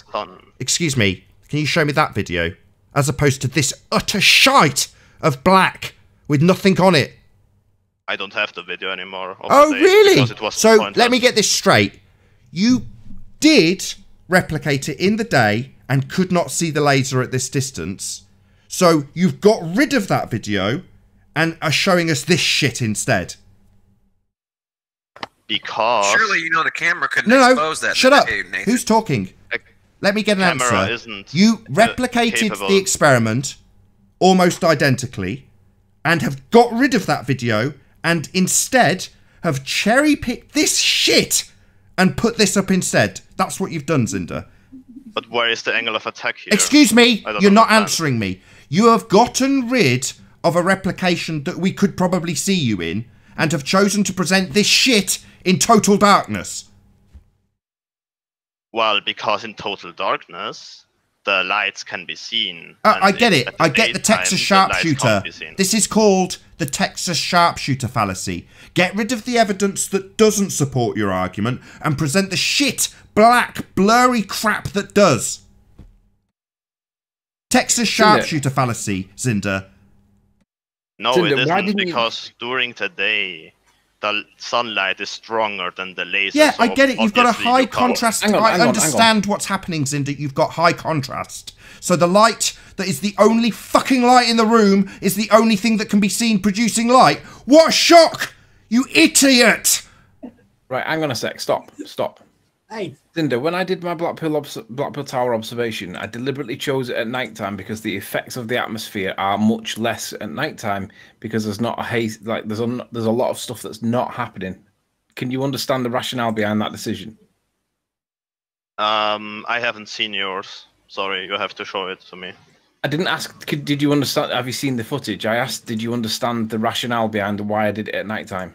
Excuse me. Can you show me that video? As opposed to this utter shite of black with nothing on it. I don't have the video anymore. Oh, really? It was so pointless. let me get this straight. You did replicate it in the day and could not see the laser at this distance. So you've got rid of that video and are showing us this shit instead. Because surely you know the camera couldn't expose that. Shut up. Nathan. Who's talking? Let me get an answer. Isn't you replicated the experiment almost identically and have got rid of that video and instead have cherry-picked this shit and put this up instead. That's what you've done, Zinder. But where is the angle of attack here? Excuse me, you're not understand. answering me. You have gotten rid of a replication that we could probably see you in and have chosen to present this shit in total darkness. Well, because in total darkness, the lights can be seen. I get it. I get the Texas sharpshooter. This is called the Texas sharpshooter fallacy. Get rid of the evidence that doesn't support your argument and present the shit, black, blurry crap that does. Texas sharpshooter fallacy, Zinder. No, Zinder, it why isn't, didn't because during the day, the sunlight is stronger than the laser. Yeah, so I get it. You've got a obviously high you can't- contrast. I understand what's happening, Zinder. You've got high contrast. So the light that is the only fucking light in the room is the only thing that can be seen producing light. What a shock! You idiot! Right, hang on a sec. Stop. Hey. Zinder, when I did my Blackpool Tower observation, I deliberately chose it at nighttime because the effects of the atmosphere are much less at nighttime because there's not a haze, like there's a lot of stuff that's not happening. Can you understand the rationale behind that decision? I haven't seen yours. Sorry, you have to show it to me. I didn't ask, did you understand, have you seen the footage? I asked, did you understand the rationale behind why I did it at nighttime?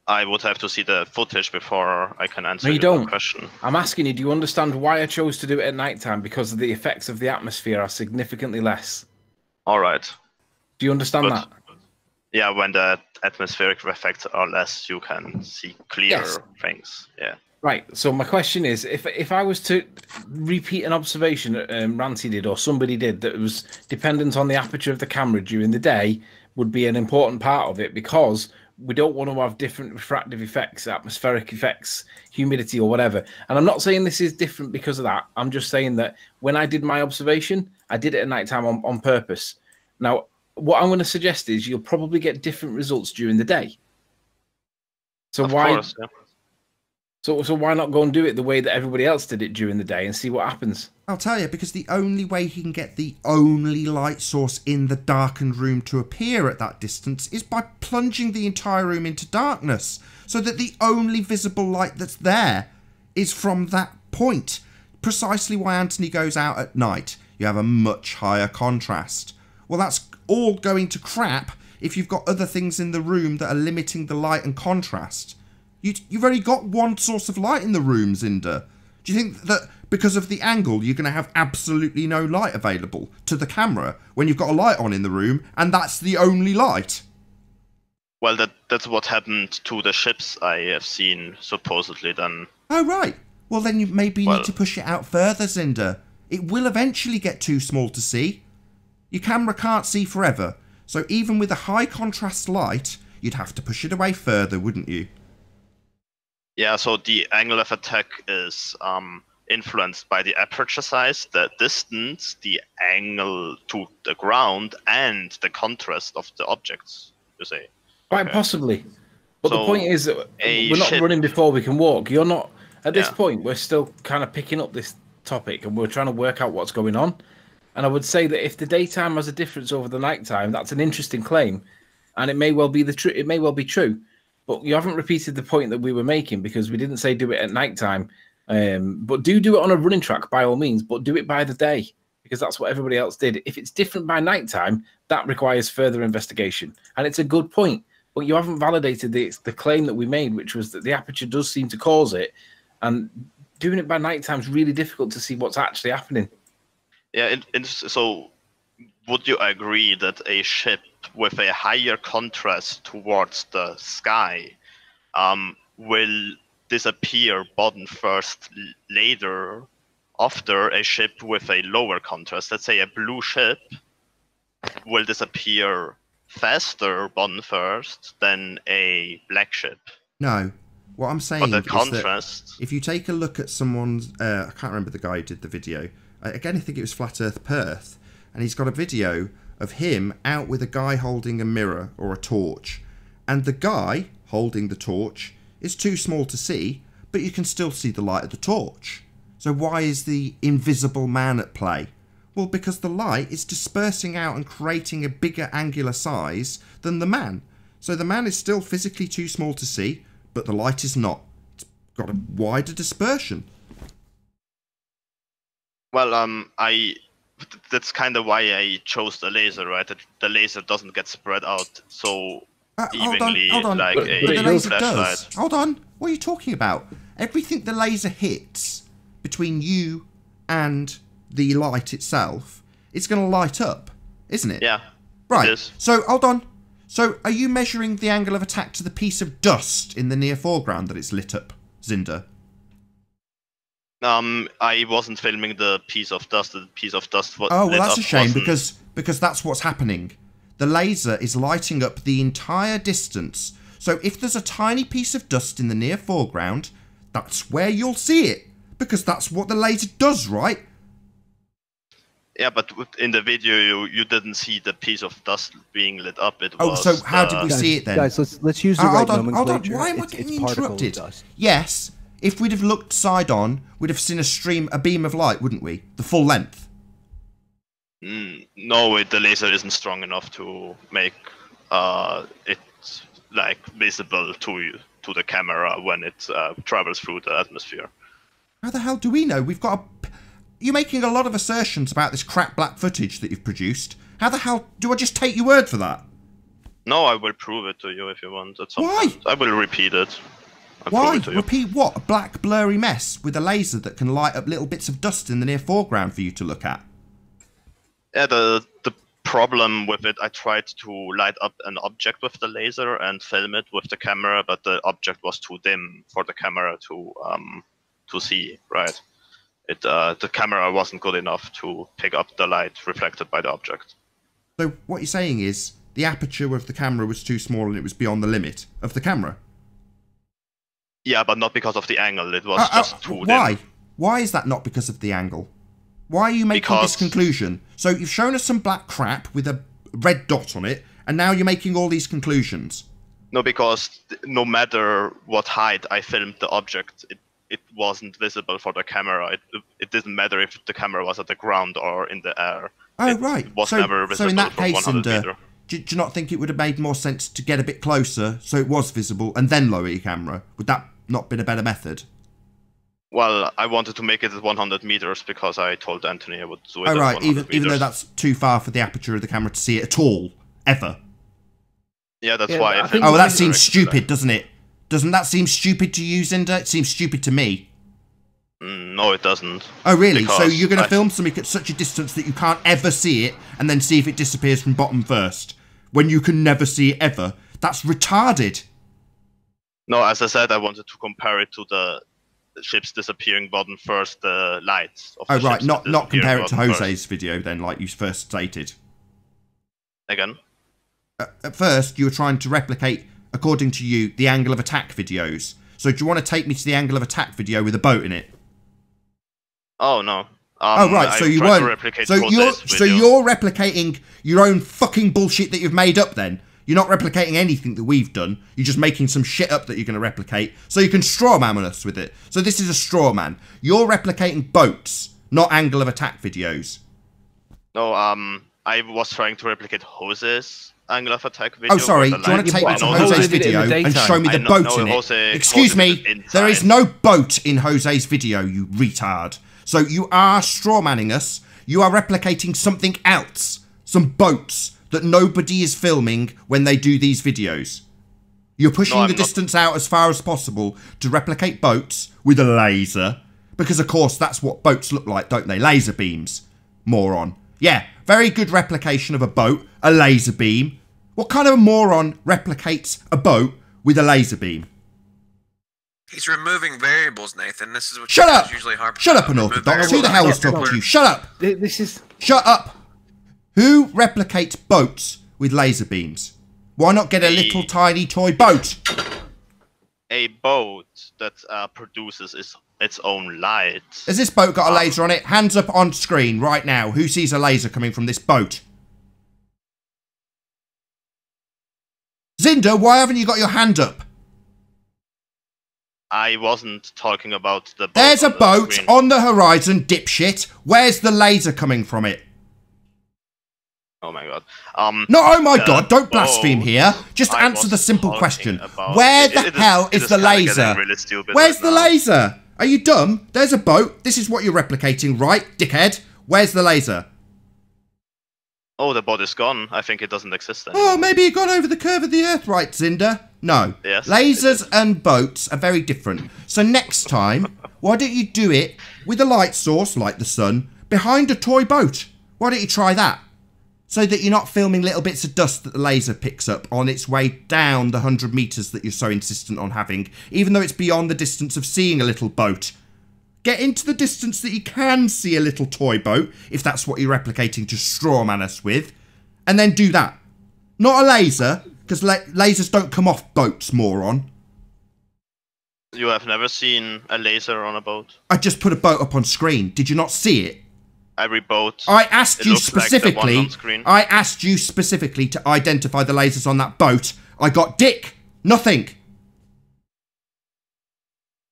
I would have to see the footage before I can answer No, you your don't. question. I'm asking you, do you understand why I chose to do it at nighttime? Because the effects of the atmosphere are significantly less. All right. Do you understand that? Yeah, when the atmospheric effects are less, you can see clear things. Yeah. Right. So my question is, if I was to repeat an observation that Ranty did or somebody did that was dependent on the aperture of the camera during the day, would be an important part of it because we don't want to have different refractive effects, atmospheric effects, humidity or whatever. And I'm not saying this is different because of that. I'm just saying that when I did my observation, I did it at nighttime on purpose. Now, what I'm going to suggest is you'll probably get different results during the day. So Of course, yeah. So why not go and do it the way that everybody else did it during the day and see what happens? I'll tell you, because the only way he can get the only light source in the darkened room to appear at that distance is by plunging the entire room into darkness, so that the only visible light that's there is from that point. Precisely why Anthony goes out at night. You have a much higher contrast. Well, that's all going to crap if you've got other things in the room that are limiting the light and contrast. You've only got one source of light in the room, Zinder. Do you think that because of the angle, you're going to have absolutely no light available to the camera when you've got a light on in the room and that's the only light? Well, that's what happened to the ships I have seen, supposedly, then. Oh, right. Well, then you maybe need to push it out further, Zinder. It will eventually get too small to see. Your camera can't see forever. So even with a high contrast light, you'd have to push it away further, wouldn't you? Yeah, so the angle of attack is influenced by the aperture size, the distance, the angle to the ground, and the contrast of the objects, you say. Quite possibly. But the point is that we're not running before we can walk. You're not, at this point, we're still kind of picking up this topic and we're trying to work out what's going on. And I would say that if the daytime has a difference over the nighttime, that's an interesting claim. And it may well be it may well be true. But you haven't repeated the point that we were making because we didn't say do it at nighttime. But do it on a running track by all means, but do it by the day because that's what everybody else did. If it's different by nighttime, that requires further investigation. And it's a good point, but you haven't validated the claim that we made, which was that the aperture does seem to cause it. And doing it by nighttime is really difficult to see what's actually happening. Yeah, so would you agree that a ship with a higher contrast towards the sky will disappear bottom first later after a ship with a lower contrast. Let's say a blue ship will disappear faster bottom first than a black ship. No. What I'm saying But is the contrast, that if you take a look at someone's... I can't remember the guy who did the video. Again, I think it was Flat Earth Perth. And he's got a video of him out with a guy holding a mirror or a torch. And the guy holding the torch is too small to see, but you can still see the light of the torch. So why is the invisible man at play? Well, because the light is dispersing out and creating a bigger angular size than the man. So the man is still physically too small to see, but the light is not. It's got a wider dispersion. well, that's kind of why I chose the laser, right? That the laser doesn't get spread out so evenly hold on. like But a the laser flashlight. does. Hold on. What are you talking about? Everything the laser hits between you and the light itself, it's going to light up, isn't it? Yeah. Right. It is. So, hold on. So, are you measuring the angle of attack to the piece of dust in the near foreground that it's lit up, Zinder? I wasn't filming the piece of dust. The piece of dust was. Oh, well, that's up a shame wasn't- because that's what's happening. The laser is lighting up the entire distance. So if there's a tiny piece of dust in the near foreground, that's where you'll see it. Because that's what the laser does, right? Yeah, but in the video, you didn't see the piece of dust being lit up. It Oh, was so how did we Guys, see it then? Guys, let's use the right hold on. nomenclature. Why am I It's getting particle interrupted? dust. Yes, if we'd have looked side on, we'd have seen a beam of light, wouldn't we? The full length. No, the laser isn't strong enough to make it like visible to the camera when it travels through the atmosphere. How the hell do we know? We've got a... You're making a lot of assertions about this crap black footage that you've produced. How the hell do I just take your word for that? No, I will prove it to you if you want. At some Why? point. I will repeat it. I'll Why? prove it to you. Repeat what? A black blurry mess with a laser that can light up little bits of dust in the near foreground for you to look at. Yeah, the problem with it, I tried to light up an object with the laser and film it with the camera, but the object was too dim for the camera to see. Right? The camera wasn't good enough to pick up the light reflected by the object. So what you're saying is the aperture of the camera was too small and it was beyond the limit of the camera? Yeah, but not because of the angle. It was just too why? dim. Why is that not because of the angle? Why are you making this conclusion? So you've shown us some black crap with a red dot on it, and now you're making all these conclusions. No, because no matter what height I filmed the object, it wasn't visible for the camera. It didn't matter if the camera was at the ground or in the air. Oh, it right. was never visible so in that from case, 100 and, meter. do you not think it would have made more sense to get a bit closer so it was visible and then lower your camera? Would that not been a better method? Well, I wanted to make it at 100 meters because I told Anthony I would do it Oh, at right. 100 Even though meters. that's too far for the aperture of the camera to see it at all, ever. Yeah, that's Yeah, why I I think- filmed Oh, well, it that seems directly. stupid, doesn't it? Doesn't that seem stupid to you, Zinder? It seems stupid to me. No, it doesn't. Oh, really? So Because you're going to I- film something at such a distance that you can't ever see it and then see if it disappears from bottom first? When you can never see it ever? That's retarded. No, as I said, I wanted to compare it to the ships disappearing bottom first, the lights of the Oh, right. ships Not disappearing compare it to bottom first. Jose's video then, like you first stated. Again? At first, you were trying to replicate, according to you, the angle of attack videos. So do you want to take me to the angle of attack video with a boat in it? Oh, no. Oh, right, I so you tried to weren't... replicate So Jose's you're video. replicating your own fucking bullshit that you've made up then? You're not replicating anything that we've done. You're just making some shit up that you're going to replicate so you can straw man us with it. So this is a straw man. You're replicating boats, not angle of attack videos. No, I was trying to replicate Jose's angle of attack video. Oh, sorry. Do with you the want to light. take me I to know Jose Jose's did it in the video and daytime. show me the I know- boat no, in it? Jose Excuse did me, it in there is time. no boat in Jose's video, you retard. So you are strawmanning us. You are replicating something else. Some boats that nobody is filming when they do these videos. You're pushing I'm the not. distance out as far as possible to replicate boats with a laser. Because, of course, that's what boats look like, don't they? Laser beams. Moron. Yeah, very good replication of a boat, a laser beam. What kind of a moron replicates a boat with a laser beam? He's removing variables, Nathan. This is what Shut up! usually harp Shut up, about. unorthodox. Who the hell is talking to you? Shut up! This is... Shut up! Who replicates boats with laser beams? Why not get a little tiny toy boat? A boat that produces its own light. Has this boat got a laser on it? Hands up on screen right now. Who sees a laser coming from this boat? Zinder, why haven't you got your hand up? I wasn't talking about the boat. There's a boat on the horizon, dipshit. Where's the laser coming from it? Oh my god. No, oh my god, don't blaspheme here. Just answer the simple question. Where the hell is the laser? Where's the laser? Are you dumb? There's a boat. This is what you're replicating, right, dickhead? Where's the laser? Oh, the boat is gone. I think it doesn't exist anymore. Oh, maybe it got over the curve of the Earth, right, Zinder? No. Yes, Lasers and boats are very different. So next time, why don't you do it with a light source, like the sun, behind a toy boat? Why don't you try that? So that you're not filming little bits of dust that the laser picks up on its way down the 100 metres that you're so insistent on having, even though it's beyond the distance of seeing a little boat. Get into the distance that you can see a little toy boat, if that's what you're replicating to strawman us with, and then do that. Not a laser, because lasers don't come off boats, moron. You have never seen a laser on a boat? I just put a boat up on screen. Did you not see it? Every boat. I asked you specifically. Like the one on screen. I asked you specifically to identify the lasers on that boat. I got dick. Nothing.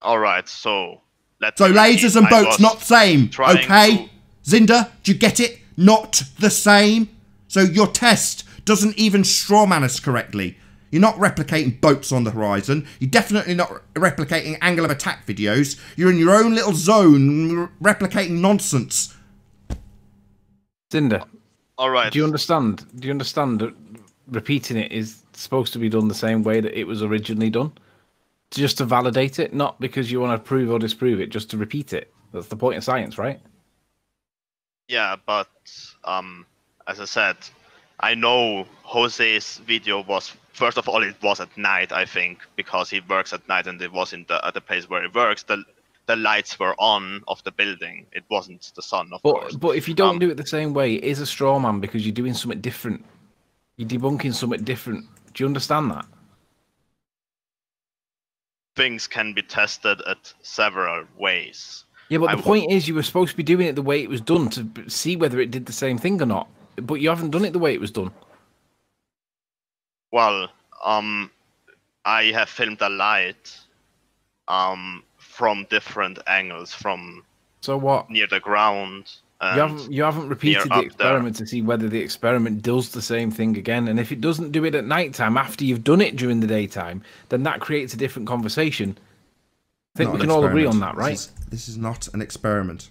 All right, so So lasers and boats not the same, okay? Zinder, do you get it? Not the same. So your test doesn't even strawman us correctly. You're not replicating boats on the horizon. You're definitely not replicating angle of attack videos. You're in your own little zone replicating nonsense. Zinder. All right. Do you understand? Do you understand that repeating it is supposed to be done the same way that it was originally done? Just to validate it, not because you want to prove or disprove it, just to repeat it. That's the point of science, right? Yeah, but as I said, I know Jose's video was, first of all, it was at night, I think, because he works at night and it was in at the place where he works. The lights were on of the building. It wasn't the sun, of course. But if you don't do it the same way, it is a straw man because you're doing something different. You're debunking something different. Do you understand that? Things can be tested at several ways. Yeah, but the point is you were supposed to be doing it the way it was done to see whether it did the same thing or not. But you haven't done it the way it was done. Well, I have filmed a light from different angles, from so what near the ground. You haven't repeated the experiment to see whether the experiment does the same thing again. And if it doesn't do it at night time after you've done it during the daytime, then that creates a different conversation. I think we can all agree on that, right? This is not an experiment.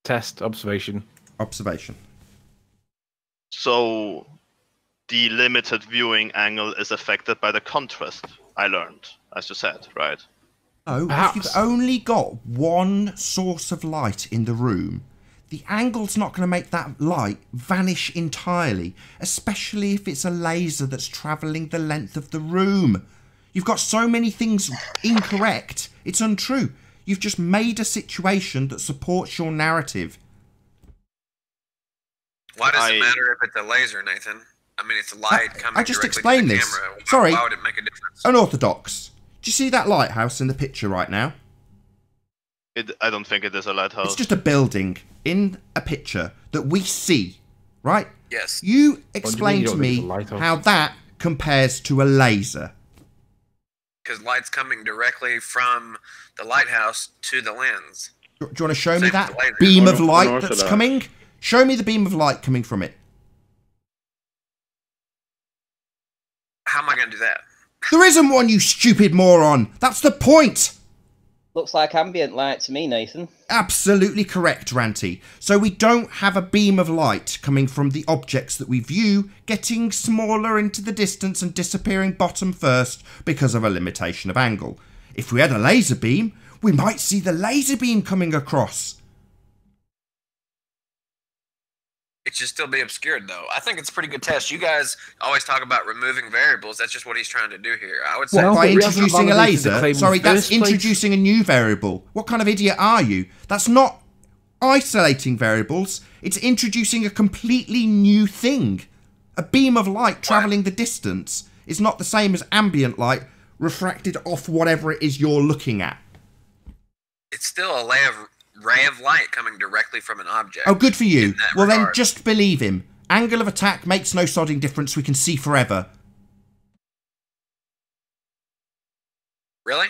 Test, observation. Observation. So the limited viewing angle is affected by the contrast, I learned, as you said, right? No, if you've only got one source of light in the room, the angle's not going to make that light vanish entirely, especially if it's a laser that's travelling the length of the room. You've got so many things incorrect, it's untrue. You've just made a situation that supports your narrative. Why does it matter if it's a laser, Nathan? I mean, it's a light coming I just directly explained to the this. camera. Sorry. Why would it make a difference? Unorthodox. Do you see that lighthouse in the picture right now? I don't think it is a lighthouse. It's just a building in a picture that we see, right? Yes. You explain to me how that compares to a laser. Because light's coming directly from the lighthouse to the lens. Do you want to show me that beam of light that's coming? Show me the beam of light coming from it. How am I going to do that? There isn't one, you stupid moron. That's the point. Looks like ambient light to me, Nathan. Absolutely correct, Ranty. So we don't have a beam of light coming from the objects that we view, getting smaller into the distance and disappearing bottom first because of a limitation of angle. If we had a laser beam, we might see the laser beam coming across. It should still be obscured, though. I think it's a pretty good test. You guys always talk about removing variables. That's just what he's trying to do here. I would say. What, by but we haven't introducing a validated the laser? claim in Sorry, the that's first place. introducing a new variable. What kind of idiot are you? That's not isolating variables. It's introducing a completely new thing. A beam of light travelling the distance is not the same as ambient light refracted off whatever it is you're looking at. It's still a ray of light coming directly from an object. Oh, good for you. Well, then regard. just believe him. Angle of attack makes no sodding difference. We can see forever. Really?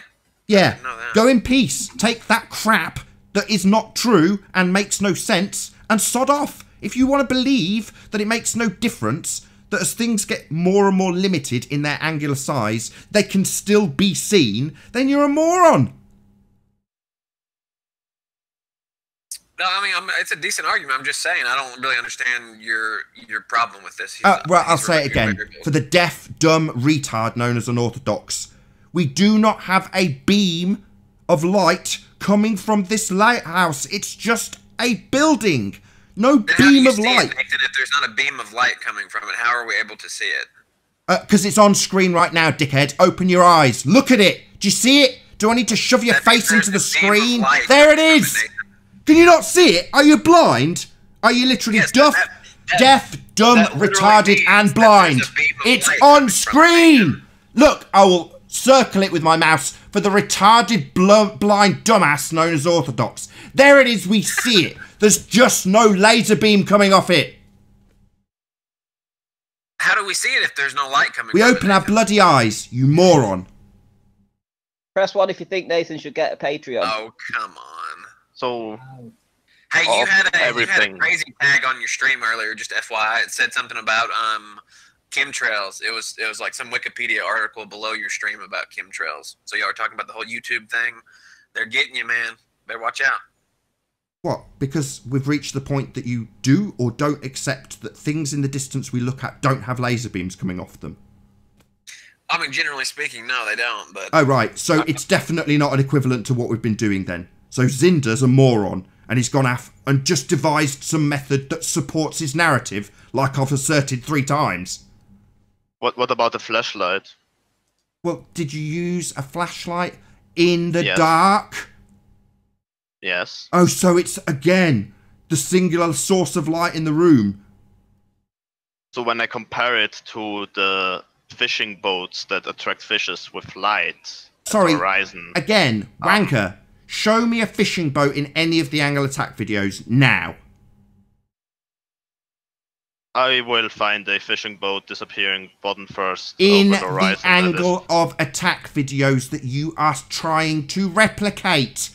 Yeah. I didn't know that. Go in peace. Take that crap that is not true and makes no sense and sod off. If you want to believe that it makes no difference, that as things get more and more limited in their angular size, they can still be seen, then you're a moron. No, I mean, it's a decent argument. I'm just saying, I don't really understand your problem with this. Well, I'll say it again. For the deaf, dumb retard known as unorthodox, we do not have a beam of light coming from this lighthouse. It's just a building. No beam of light. Nathan, if there's not a beam of light coming from it, how are we able to see it? Because it's on screen right now, dickhead. Open your eyes. Look at it. Do you see it? Do I need to shove your face into the screen? There it is. Can you not see it? Are you blind? Are you literally deaf, dumb, retarded, and blind? It's on screen! Look, I will circle it with my mouse for the retarded, blind dumbass known as Orthodox. There it is, we see it. There's just no laser beam coming off it. How do we see it if there's no light coming We from it? open our bloody eyes, you moron. Press 1 if you think Nathan should get a Patreon. Oh, come on. So, Hey, you had a everything. crazy tag on your stream earlier, just FYI. It said something about chemtrails. It was like some Wikipedia article below your stream about chemtrails. So y'all were talking about the whole YouTube thing. They're getting you, man. Better watch out. What? Because we've reached the point that you do or don't accept that things in the distance we look at don't have laser beams coming off them? I mean, generally speaking, no, they don't. But Oh, right. So it's definitely not an equivalent to what we've been doing then. So Zinder's a moron, and he's gone off and just devised some method that supports his narrative, like I've asserted 3 times. what about the flashlight? Well, did you use a flashlight in the Yes. dark? Yes. Oh, so it's, again, the singular source of light in the room. So when I compare it to the fishing boats that attract fishes with light at Sorry, the horizon, again, wanker. Show me a fishing boat in any of the angle attack videos now. I will find a fishing boat disappearing bottom first In over the the horizon. that angle of attack videos that you are trying to replicate.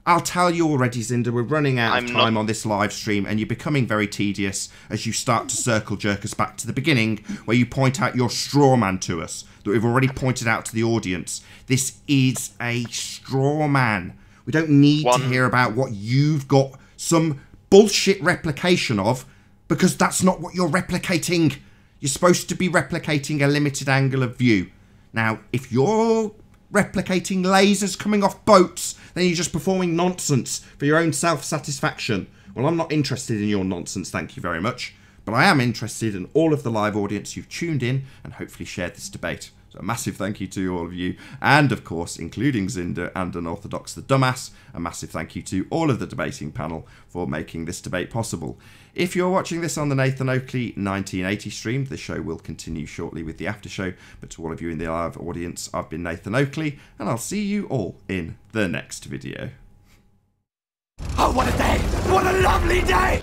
I'll tell you already, Zinder, we're running out of time on this live stream, and you're becoming very tedious as you start to circle jerk us back to the beginning, where you point out your straw man to us, that we've already pointed out to the audience. This is a straw man. We don't need to hear about what you've got some bullshit replication of, because that's not what you're replicating. You're supposed to be replicating a limited angle of view. Now, if you're replicating lasers coming off boats, then you're just performing nonsense for your own self-satisfaction. Well, I'm not interested in your nonsense, thank you very much. But I am interested in all of the live audience who've tuned in and hopefully shared this debate. So a massive thank you to all of you, and of course, including Zinder and Unorthodox the Dumbass, a massive thank you to all of the debating panel for making this debate possible. If you're watching this on the Nathan Oakley 1980 stream, the show will continue shortly with the after show, but to all of you in the live audience, I've been Nathan Oakley, and I'll see you all in the next video. Oh, what a day! What a lovely day!